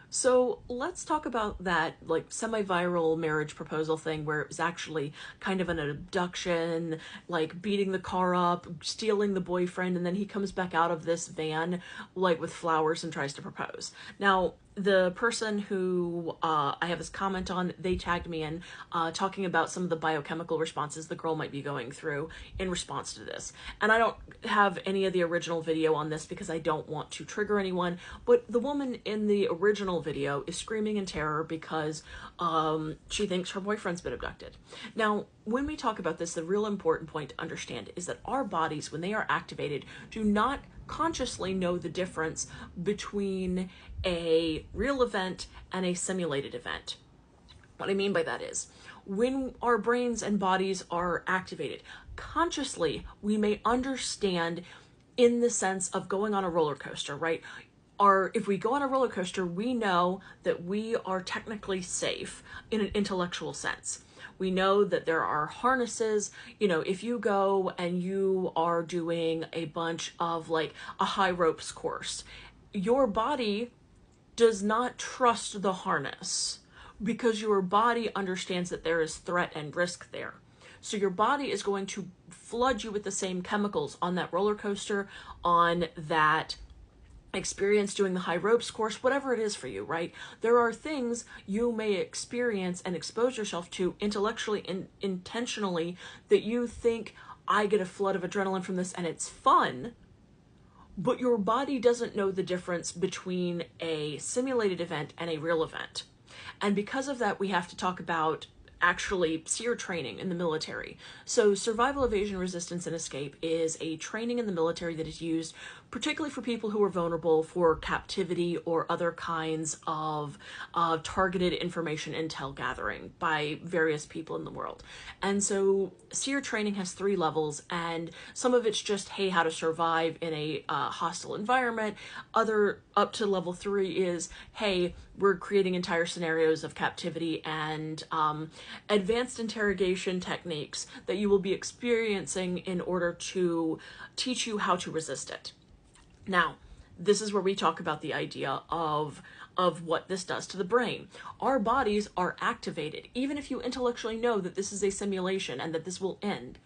So let's talk about that like semi-viral marriage proposal thing where it was actually kind of an abduction, like beating the car up, stealing the boyfriend, and then he comes back out of this van like with flowers and tries to propose. Now, the person who I have this comment on, they tagged me in talking about some of the biochemical responses the girl might be going through in response to this. And I don't have any of the original video on this because I don't want to trigger anyone, but the woman in the original video is screaming in terror because she thinks her boyfriend's been abducted. Now, when we talk about this, the real important point to understand is that our bodies, when they are activated, do not consciously know the difference between a real event and a simulated event. What I mean by that is, when our brains and bodies are activated, consciously, we may understand in the sense of going on a roller coaster, right? If we go on a roller coaster, we know that we are technically safe in an intellectual sense. We know that there are harnesses. You know, if you go and you are doing a bunch of like a high ropes course, your body does not trust the harness because your body understands that there is threat and risk there. So your body is going to flood you with the same chemicals on that roller coaster, on that experience doing the high ropes course, whatever it is for you, right? There are things you may experience and expose yourself to intellectually and intentionally that you think, I get a flood of adrenaline from this and it's fun, but your body doesn't know the difference between a simulated event and a real event. And because of that, we have to talk about actually SERE training in the military. So survival, evasion, resistance, and escape is a training in the military that is used particularly for people who are vulnerable for captivity or other kinds of targeted information intel gathering by various people in the world. And so SERE training has 3 levels, and some of it's just, hey, how to survive in a hostile environment. Other up to level 3 is, hey, we're creating entire scenarios of captivity and advanced interrogation techniques that you will be experiencing in order to teach you how to resist it. Now, this is where we talk about the idea of what this does to the brain. Our bodies are activated, even if you intellectually know that this is a simulation and that this will end.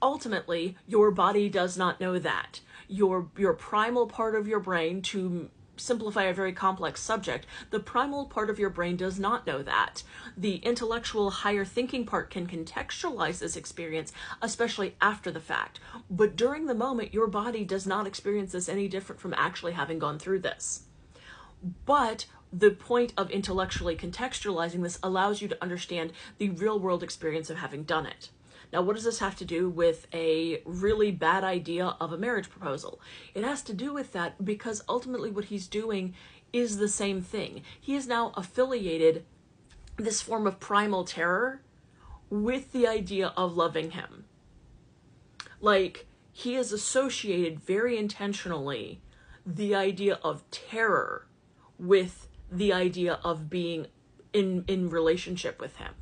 Ultimately, your body does not know that. Your primal part of your brain, to simplify a very complex subject, the primal part of your brain does not know that. The intellectual higher thinking part can contextualize this experience, especially after the fact. But during the moment, your body does not experience this any different from actually having gone through this. But the point of intellectually contextualizing this allows you to understand the real world experience of having done it. Now, what does this have to do with a really bad idea of a marriage proposal? It has to do with that because ultimately what he's doing is the same thing. He has now affiliated this form of primal terror with the idea of loving him. Like, he has associated very intentionally the idea of terror with the idea of being in relationship with him.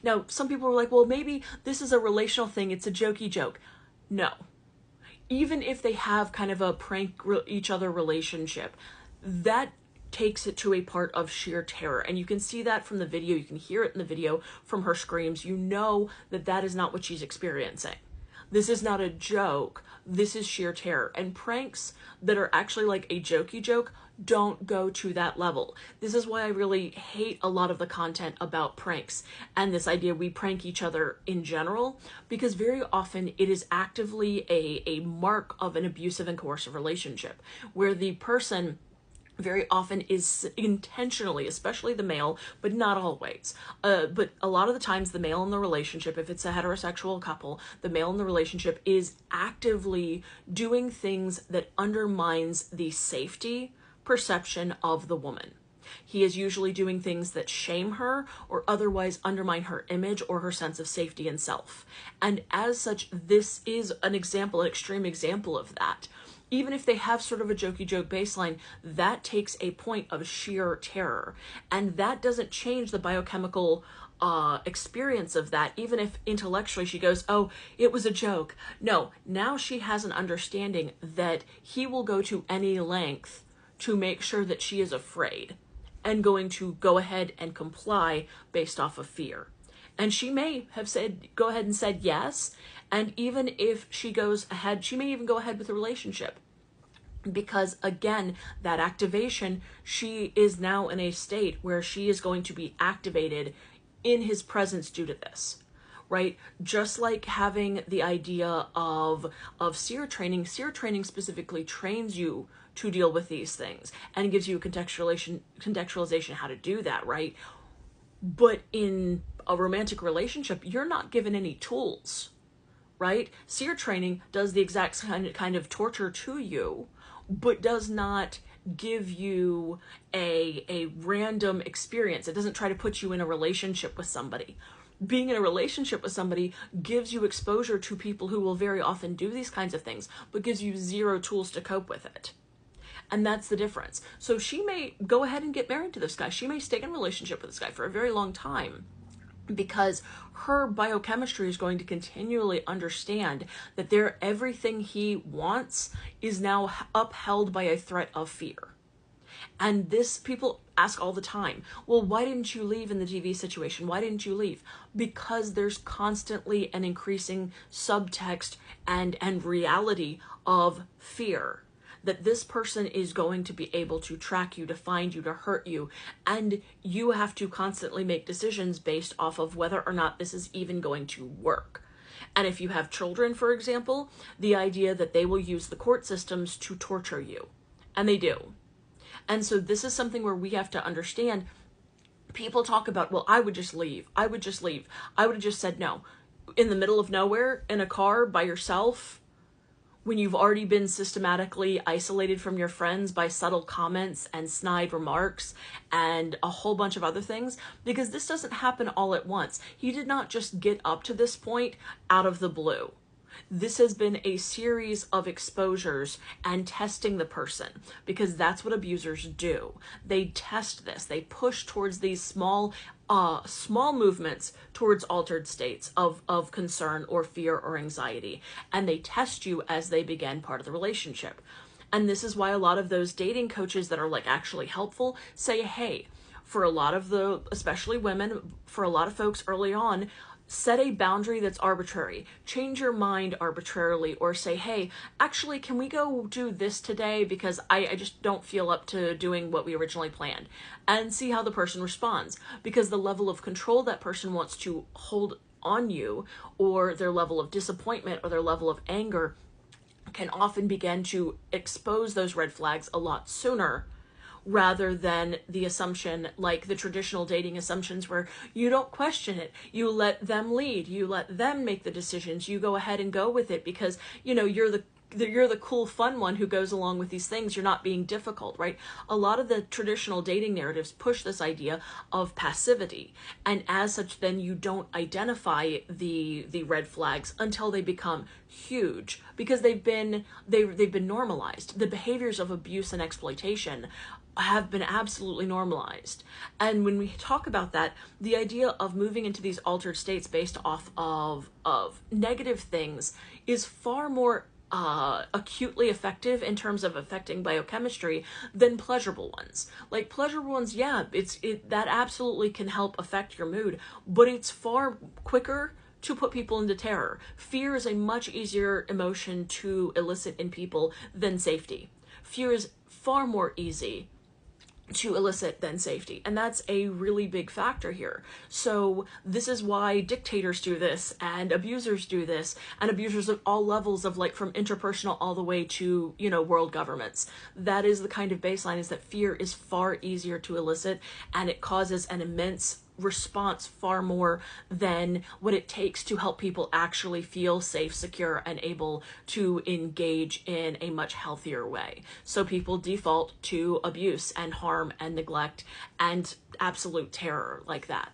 Now, some people are like, well, maybe this is a relational thing. It's a jokey joke. No. Even if they have kind of a prank each other relationship, that takes it to a part of sheer terror. And you can see that from the video. You can hear it in the video from her screams. You know that that is not what she's experiencing. This is not a joke. This is sheer terror. And pranks that are actually like a jokey joke don't go to that level. This is why I really hate a lot of the content about pranks and this idea we prank each other in general, because very often it is actively a mark of an abusive and coercive relationship where the person very often is intentionally, especially the male, but not always. But a lot of the times the male in the relationship, if it's a heterosexual couple, the male in the relationship is actively doing things that undermines the safety perception of the woman. He is usually doing things that shame her or otherwise undermine her image or her sense of safety and self. And as such, this is an example, an extreme example of that. Even if they have sort of a jokey joke baseline, that takes a point of sheer terror. And that doesn't change the biochemical experience of that, even if intellectually she goes, oh, it was a joke. No, now she has an understanding that he will go to any length to make sure that she is afraid. and going to go ahead and comply based off of fear. And she may have said, go ahead and said yes. And even if she goes ahead, she may even go ahead with the relationship. Because again, that activation, she is now in a state where she is going to be activated in his presence due to this, right? Just like having the idea of SEER training specifically trains you to deal with these things and gives you a contextualization how to do that, right? But in a romantic relationship, you're not given any tools, right? SEER training does the exact kind of torture to you, but does not give you a random experience. It doesn't try to put you in a relationship with somebody. Being in a relationship with somebody gives you exposure to people who will very often do these kinds of things, but gives you zero tools to cope with it. And that's the difference. So she may go ahead and get married to this guy. She may stay in a relationship with this guy for a very long time, because her biochemistry is going to continually understand that everything he wants is now upheld by a threat of fear. And this, people ask all the time, well, why didn't you leave in the TV situation? Why didn't you leave? Because there's constantly an increasing subtext and reality of fear, that this person is going to be able to track you, to find you, to hurt you. And you have to constantly make decisions based off of whether or not this is even going to work. And if you have children, for example, the idea that they will use the court systems to torture you. And they do. And so this is something where we have to understand. People talk about, well, I would just leave. I would just leave. I would have just said no. In the middle of nowhere, in a car, by yourself, when you've already been systematically isolated from your friends by subtle comments and snide remarks and a whole bunch of other things, because this doesn't happen all at once. He did not just get up to this point out of the blue. This has been a series of exposures and testing the person, because that's what abusers do. They test this. They push towards these small movements towards altered states of concern or fear or anxiety. And they test you as they begin part of the relationship. And this is why a lot of those dating coaches that are like actually helpful say, hey, for a lot of especially women, for a lot of folks early on, set a boundary that's arbitrary. Change your mind arbitrarily, or say, hey, actually, can we go do this today because I just don't feel up to doing what we originally planned, and see how the person responds. Because the level of control that person wants to hold on you, or their level of disappointment or their level of anger, can often begin to expose those red flags a lot sooner, rather than the assumption, like the traditional dating assumptions, where you don't question it. You let them lead. You let them make the decisions. You go ahead and go with it because, you're the cool, fun one who goes along with these things. You're not being difficult, right? A lot of the traditional dating narratives push this idea of passivity. And as such, then you don't identify the red flags until they become huge, because they've been normalized. The behaviors of abuse and exploitation have been absolutely normalized. And when we talk about that, the idea of moving into these altered states based off of negative things is far more acutely effective in terms of affecting biochemistry than pleasurable ones. Like pleasurable ones, yeah, that absolutely can help affect your mood, but it's far quicker to put people into terror. Fear is a much easier emotion to elicit in people than safety. Fear is far more easy to elicit than safety. And that's a really big factor here. So this is why dictators do this, and abusers do this, and abusers at all levels of, like, from interpersonal all the way to, world governments. That is the kind of baseline, is that fear is far easier to elicit, and it causes an immense response far more than what it takes to help people actually feel safe, secure, and able to engage in a much healthier way. So people default to abuse and harm and neglect and absolute terror like that.